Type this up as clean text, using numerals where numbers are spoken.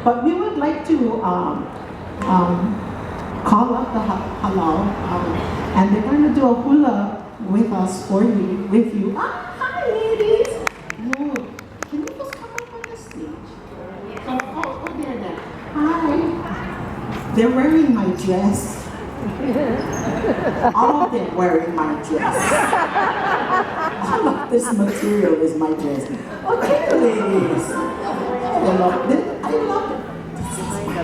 But we would like to call up the halal, and they're going to do a hula with us for you, with you. Ah, hi, ladies. Look, can you just come up on the stage? Oh, there, there. Hi. They're wearing my dress. All of them wearing my dress. All of this material is my dress. Okay, ladies. I love it. I love it. This is my